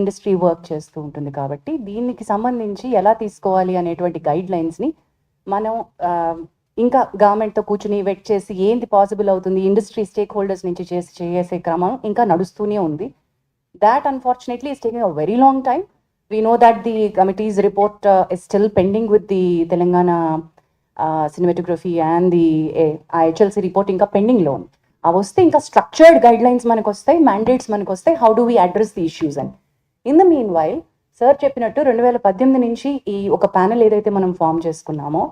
Industry work చేస్తూ ఉంటుంది కాబట్టి దీనికి సంబంధించి ఎలా తీసుకోవాలి అనేటువంటి గైడ్ లైన్స్ని మనం ఇంకా గవర్నమెంట్తో కూర్చుని వెట్ చేసి ఏంటి పాసిబుల్ అవుతుంది ఇండస్ట్రీ స్టేక్ హోల్డర్స్ నుంచి చేసే క్రమం ఇంకా నడుస్తూనే ఉంది. That unfortunately is taking a very long time. We know that the committees report is still pending with the Telangana cinematography and the HLC report ఇంకా పెండింగ్లో ఉంది. అవి వస్తే ఇంకా స్ట్రక్చర్డ్ గైడ్ లైన్స్ మనకు వస్తాయి, మ్యాండేట్స్ మనకు వస్తాయి, how do we address the issues అని. In the meanwhile sir చెప్పినట్టు 2018 నుంచి ఈ ఒక ప్యానెల్ ఏదైతే మనం ఫామ్ చేసుకున్నామో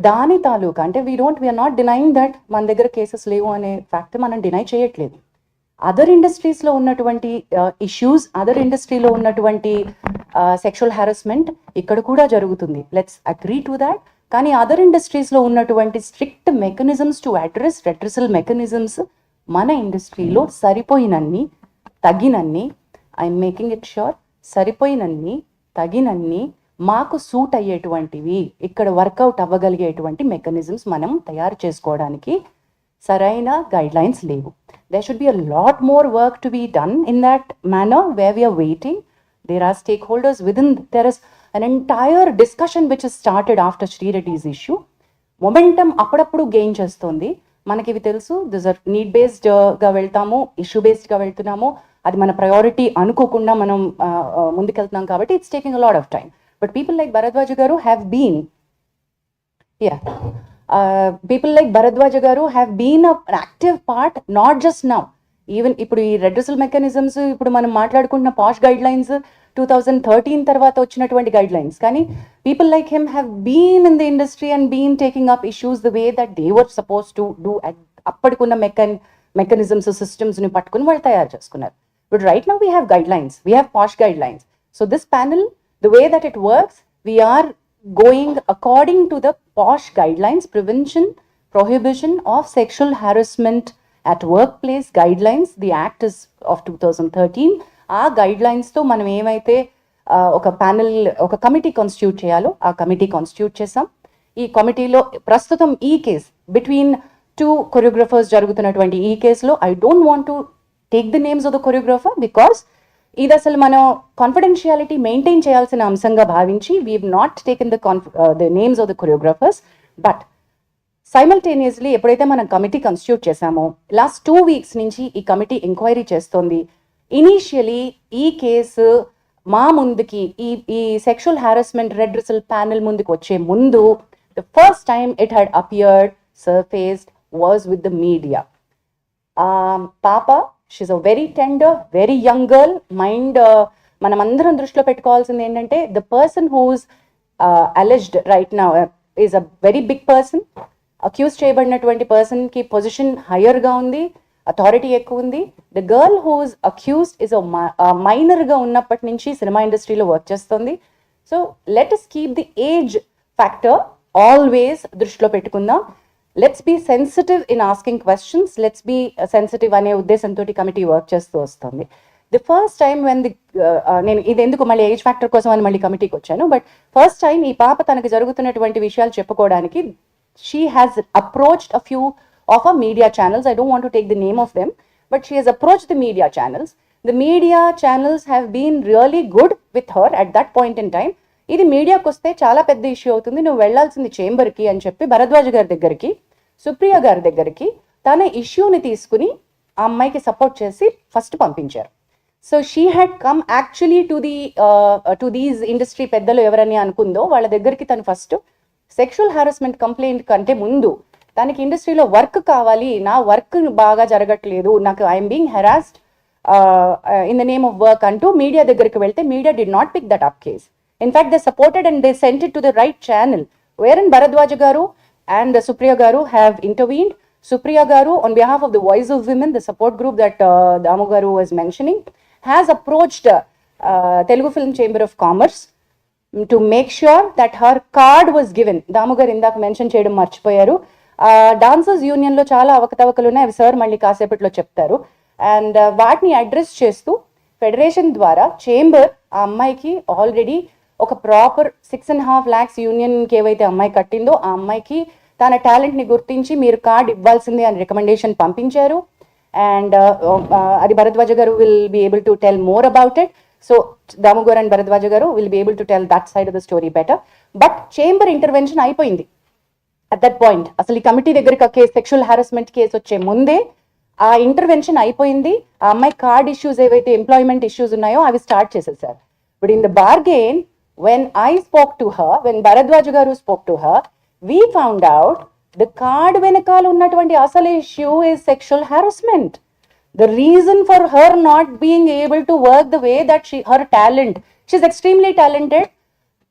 దాని తాలూకా అంటే వీఆర్ నాట్ డినైయింగ్ దట్ మన దగ్గర కేసెస్ లేవు అనే ఫ్యాక్ట్ మనం డినై చేయట్లేదు. అదర్ ఇండస్ట్రీస్లో ఉన్నటువంటి ఇష్యూస్, అదర్ ఇండస్ట్రీలో ఉన్నటువంటి సెక్షువల్ హారాస్మెంట్ ఇక్కడ కూడా జరుగుతుంది. Let's agree to that. కానీ అదర్ ఇండస్ట్రీస్లో ఉన్నటువంటి strict mechanisms to address redressal mechanisms మన ఇండస్ట్రీలో సరిపోయినన్ని తగినన్ని, ఐఎమ్ మేకింగ్ ఇట్ ష్యూర్, సరిపోయినన్ని తగినన్ని మాకు సూట్ అయ్యేటువంటివి ఇక్కడ వర్కౌట్ అవ్వగలిగేటువంటి మెకానిజమ్స్ మనం తయారు చేసుకోవడానికి సరైన గైడ్ లైన్స్ లేవు. There should be a lot more work to be done in that manner where we are waiting. There are stakeholders within, there is an entire discussion which has started after Sri Reddy's issue. Momentum అప్పుడప్పుడు gain చేస్తుంది. మనకి ఇవి తెలుసు, this are need బేస్డ్గా వెళ్తాము, issue బేస్డ్గా వెళ్తున్నాము, అది మన priority అనుకోకుండా మనం ముందుకెళ్తున్నాం కాబట్టి it's taking a lot of time. But people like Bharadwaj garu have been people like Bharadwaj garu have been an active part, not just now. Even ఇప్పుడు ఈ రెడ్రసల్ మెకానిజమ్స్ ఇప్పుడు మనం మాట్లాడుకుంటున్న పాష్ గైడ్ లైన్స్ 2013 తర్వాత వచ్చినటువంటి గైడ్ లైన్స్, కానీ people like him have been in the industry and been taking up issues the way that they were suppose to do. అప్పటికున్న mechanisms సిస్టమ్స్ని పట్టుకుని వాళ్ళు తయారు చేసుకున్నారు. But right now we have guidelines, we have POSH guidelines. So this panel, the way that it works, we are going according to the POSH guidelines, prevention, prohibition of sexual harassment at workplace guidelines. The act is of 2013. ఆ గైడ్లైన్స్తో మనం ఏమైతే ఒక panel, ఒక committee constitute చేయాలో ఆ committee constitute చేసాం. ఈ కమిటీలో ప్రస్తుతం ఈ కేస్ బిట్వీన్ 2 కొరియోగ్రఫర్స్ జరుగుతున్నటువంటి ఈ కేసులో I don't want to take the names of the choreographer because ఇది అసలు మనం కాన్ఫిడెన్షియాలిటీ మెయింటైన్ చేయాల్సిన అంశంగా భావించి we have not taken the names of the choreographers. But simultaneously ఎప్పుడైతే మనం కమిటీ కాన్స్టిట్యూట్ చేశామో లాస్ట్ 2 వీక్స్ నుంచి ఈ కమిటీ ఎంక్వైరీ చేస్తోంది. ఇనీషియలీ ఈ కేసు మా ముందుకి ఈ సెక్షువల్ హారాస్మెంట్ రెడ్రసల్ ప్యానెల్ ముందుకు వచ్చే ముందు the first time it had appeared surfaced was with the media. పాప, she's a very tender, very young girl mind. మనం అందరం దృష్టిలో పెట్టుకోవాల్సింది ఏంటంటే the person whose alleged right now is a very big person. Accuse చేయబడినటువంటి పర్సన్కి position హయ్యర్గా ఉంది, అథారిటీ ఎక్కువ ఉంది. The girl whose accused is మైనర్గా ఉన్నప్పటి నుంచి సినిమా ఇండస్ట్రీలో వర్క్ చేస్తుంది. So let us keep the age factor always దృష్టిలో పెట్టుకుందాం. Let's be sensitive in asking questions, let's be sensitive అనే ఉద్దేశంతో కమిటీ వర్క్ చేస్తూ వస్తుంది. ది ఫస్ట్ టైం వెన్ నేను ఇది ఎందుకు మళ్ళీ ఏజ్ ఫ్యాక్టర్ కోసం అని మళ్ళీ కమిటీకి వచ్చాను, బట్ ఫస్ట్ టైం ఈ పాప తనకు జరుగుతున్నటువంటి విషయాలు చెప్పుకోవడానికి she has approached a few of a media channels. I don't want to take the name of them, but she has approached the media channels. The media channels have been really good with her at that point in time. ఇది మీడియాకి వస్తే చాలా పెద్ద issue అవుతుంది, నువ్వు వెళ్లాల్సింది చేంబర్కి అని చెప్పి భరద్వాజ్ గారి దగ్గరికి, సుప్రియ గారి దగ్గరికి తన ఇష్యూని తీసుకుని ఆ అమ్మాయికి సపోర్ట్ చేసి ఫస్ట్ పంపించారు. So she had come actually to these industry పెద్దలు ఎవరని అనుకుందో వాళ్ళ దగ్గరికి తను ఫస్ట్ సెక్షువల్ హారాస్మెంట్ కంప్లైంట్ కంటే ముందు తనకి ఇండస్ట్రీలో వర్క్ కావాలి, నా వర్క్ బాగా జరగట్లేదు, నాకు I'm being harassed in the name of work అంటూ మీడియా దగ్గరికి వెళ్తే media did not pick that up case. In fact, they supported and they sent it to the right channel, wherein Bharadwaj garu and Supriya garu have intervened. Supriya garu, on behalf of the Voice of Women, the support group that Damu garu was mentioning, has approached Telugu Film Chamber of Commerce to make sure that her card was given. Damu garu indak mention cheyadam marchipoyaru. Dancers Union lo chala avakatavakalu unnai, avi sir malli kasepatlo cheptaru. And vaatni address chestu federation ద్వారా chamber ఆ అమ్మాయికి already ఒక proper 6.5 lakhs యూనియన్కి ఏవైతే అమ్మాయి కట్టిందో ఆ అమ్మాయికి తన టాలెంట్ని గుర్తించి మీరు కార్డ్ ఇవ్వాల్సిందే అని రికమెండేషన్ పంపించారు. అండ్ అది Bharadwaja garu will be able to tell more about it. So Damu garu and Bharadwaja garu will be able to tell that side of the story better. But chamber intervention అయిపోయింది అట్ దట్ పాయింట్. అసలు ఈ కమిటీ దగ్గరికి case, sexual harassment case వచ్చే ముందే ఆ intervention అయిపోయింది. ఆ అమ్మాయి కార్డ్ ఇష్యూస్ ఏవైతే ఎంప్లాయ్మెంట్ ఇష్యూస్ ఉన్నాయో అవి స్టార్ట్ చేసేసారు. But in the bargain when I spoke to her, when Bharadwaj garu spoke to her, we found out the card venakal unnatuvanti asal issue is sexual harassment. The reason for her not being able to work the way that her talent, she's extremely talented.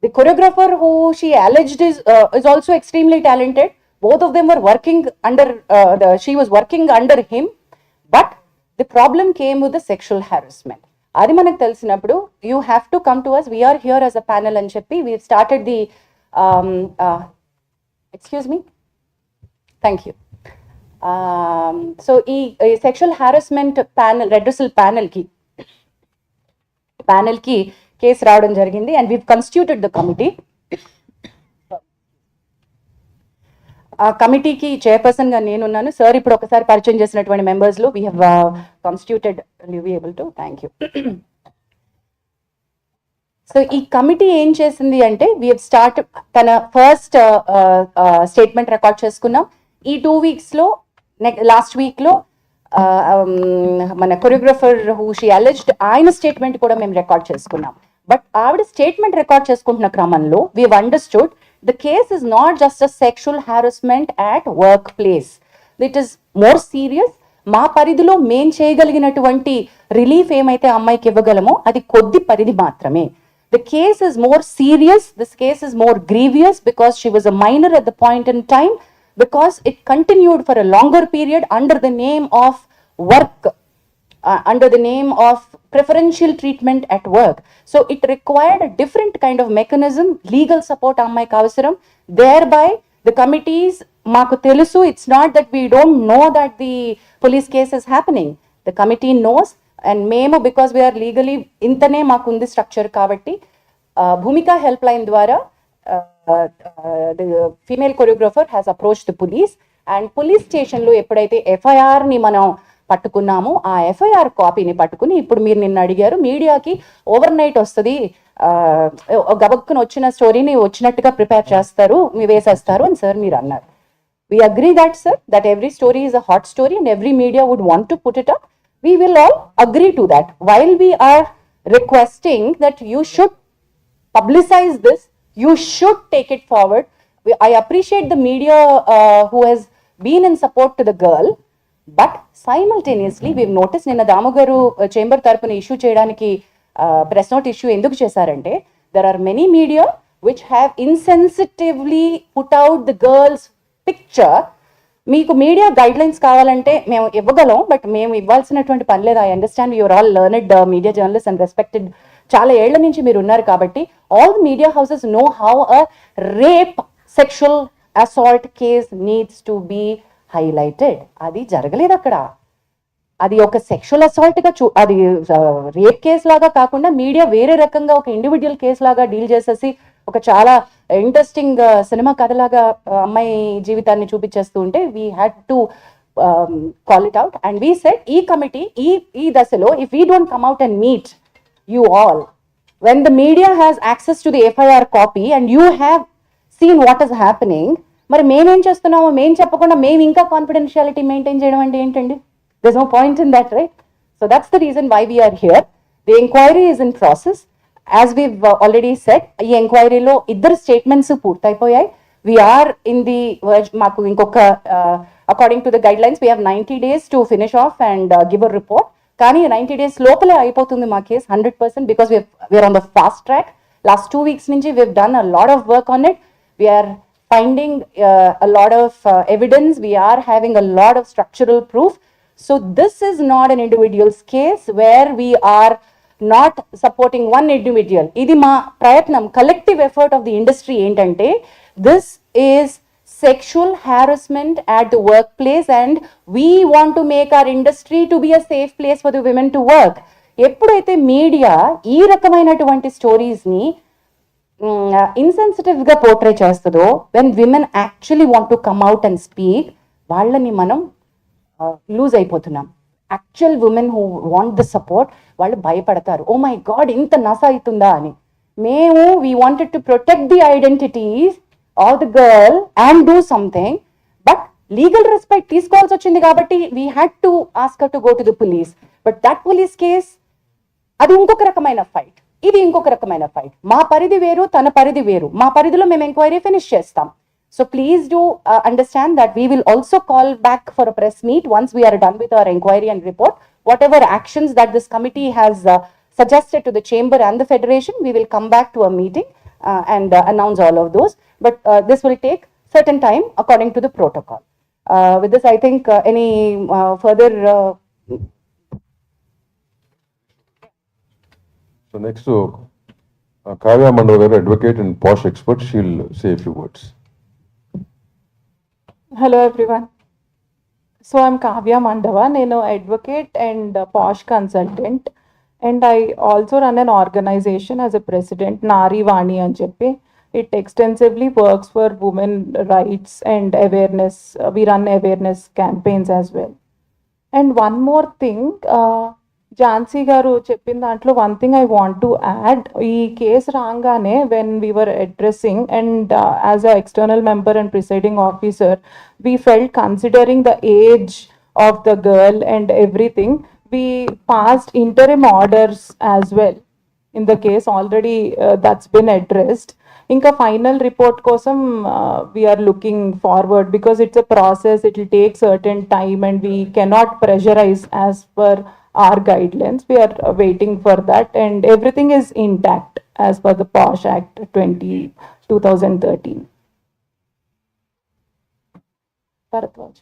The choreographer who she alleged is also extremely talented. Both of them were working under, she was working under him, but the problem came with the sexual harassment. అది మనకు తెలిసినప్పుడు you have to come to us, we're here as a panel అని చెప్పి we started the excuse me, thank you. So ఈ sexual harassment panel, redressal ప్యానల్కి case రావడం జరిగింది and we've constituted the committee. ఆ కమిటీకి చైర్పర్సన్ గా నేనున్నాను. సార్ ఇప్పుడు ఒకసారి పరిచయం చేసినటువంటి మెంబర్స్ లో we have constituted, you be able to, thank you. So ఈ కమిటీ ఏం చేసింది అంటే వీ హెవ్ స్టార్ట్, తన ఫస్ట్ స్టేట్మెంట్ రికార్డ్ చేసుకున్నాం. ఈ 2 weeks లో, లాస్ట్ వీక్ లో మన కొరియోగ్రఫర్ హూ షీ అలెజ్డ్ ఆయన స్టేట్మెంట్ కూడా మేము రికార్డ్ చేసుకున్నాం. బట్ ఆవిడ స్టేట్మెంట్ రికార్డ్ చేసుకుంటున్న క్రమంలో we have understood the case is not just a sexual harassment at workplace. It is more serious. మా పరిధిలో మేం చేయగలిగినటువంటి రిలీఫ్ ఏమైతే అమ్మాయికి ఇవ్వగలమో అది కొద్ది పరిధి మాత్రమే. The case is more serious. This case is more grievous because she was a minor at the point in time, because it continued for a longer period under the name of work, under the name of preferential treatment at work. So it required a different kind of mechanism, legal support ammayiki avasaram. Thereby the committees, maaku telusu, it's not that we don't know that the police case is happening. The committee knows, and memo because we are legally intane maaku undi structure kabatti Bhumika helpline dwara the female choreographer has approached the police, and police station lo eppudaithe FIR ni manam పట్టుకున్నాము, ఆ FIR కాపీని పట్టుకుని ఇప్పుడు మీరు నిన్న అడిగారు మీడియాకి over night వస్తుంది, గబక్కున వచ్చిన స్టోరీని వచ్చినట్టుగా ప్రిపేర్ చేస్తారు, వేసేస్తారు అని సార్ మీరు అన్నారు. We agree that, sir, that every story is a hot story and every media would want to put it up. We will all agree to that. While we are requesting that you should publicize this, you should take it forward. I appreciate the media who has been in support to the girl. But simultaneously we've notice, నిన్న దాము గారు chamber తరపున issue చేయడానికి press note issue ఎందుకు చేశారంటే, there are many media which have insensitively put out the girl's picture. మీకు media guidelines కావాలంటే మేము ఇవ్వగలం, బట్ మేము ఇవ్వాల్సినటువంటి పని లేదు. I understand you're all learned media journalist and respected, చాలా ఏళ్ల నుంచి మీరు ఉన్నారు కాబట్టి all media houses know how a rape sexual assault case needs to be highlighted. అది జరగలేదు అక్కడ. అది ఒక సెక్షువల్ అసాల్ట్ గా అది రేప్ కేసు లాగా కాకుండా మీడియా వేరే రకంగా ఒక ఇండివిజువల్ కేసు లాగా డీల్ చేసేసి ఒక చాలా ఇంట్రెస్టింగ్ సినిమా కథలాగా అమ్మాయి జీవితాన్ని చూపించేస్తూ ఉంటే we had to call it out and we said ఈ కమిటీ ఈ దశలో if we don't come out and meet you all when the media has access to the FIR copy and you have seen what is happening, మరి మేమేం చేస్తున్నామో మేము చెప్పకుండా మేము ఇంకా కాన్ఫిడెన్షియాలిటీ మెయింటైన్ చేయడం అంటే ఏంటండి? there's no point in that, right? So that's the reason why we are here. The inquiry is in process. As we've already said, ఈ ఎంక్వైరీలో ఇద్దరు statements పూర్తయిపోయాయి. We are in the మాకు ఇంకొక according to the guidelines we have 90 days to finish off and give a report. కానీ 90 days లోపలే అయిపోతుంది మా case 100% because we are on the fast track. Last 2 weeks నుంచి we've done a lot of work on it. We are finding a lot of evidence. We are having a lot of structural proof. So this is not an individual's case where we are not supporting one individual. Idi ma prayatnam, collective effort of the industry entante, this is sexual harassment at the workplace and we want to make our industry to be a safe place for the women to work. ఎప్పుడైతే media ఈ రకమైనటువంటి stories ని insensitive గా portray చేస్తుందో, when women actually want to come out and speak, వాళ్ళని మనం loose అయిపోతున్నాం. Actual women who want the support వాళ్ళు భయపడతారు. ఓ మై గాడ్ ఇంత నస అవుతుందా అని. మేము we wanted to protect the identities of the girl and do something, but legal respect తీసుకోవాల్సి వచ్చింది కాబట్టి we had to ask to go to the police. But that police case అది ఇంకొక రకమైన ఫైట్, ఇది ఇంకొక రకమైన ఫైట్. మా పరిధి వేరు, తన పరిధి వేరు. మా పరిధిలో మేము ఎంక్వైరీ ఫినిష్ చేస్తాం. So please do understand that we will also call back for a press meet once we are done with our inquiry and report. Whatever actions that this committee has suggested to the chamber and the federation, we will come back to a meeting and announce all of those. But this will take certain time according to the protocol. With this, I think any further. So next, Kavya Mandavagar, advocate and posh expert, she'll say a few words. Hello everyone. So I'm Kavya Mandava. నేను advocate and posh consultant, and I also run an organization as a president, Nari Vani అని చెప్పి. It extensively works for women rights and awareness. We run awareness campaigns as well. And one more thing, Jhansi గారు చెప్పిన దాంట్లో one thing I want to add. ఈ case రాగానే when we were addressing and as a external member and presiding officer, we felt considering the age of the girl and everything, we passed interim orders as well in the case. Already that's been addressed. ఇంకా final report కోసం we're looking forward because it's a process, it will take certain time and we cannot pressurise as per our guidelines. We are waiting for that, and everything is intact as per the POSH Act 2013. Bharatwaj.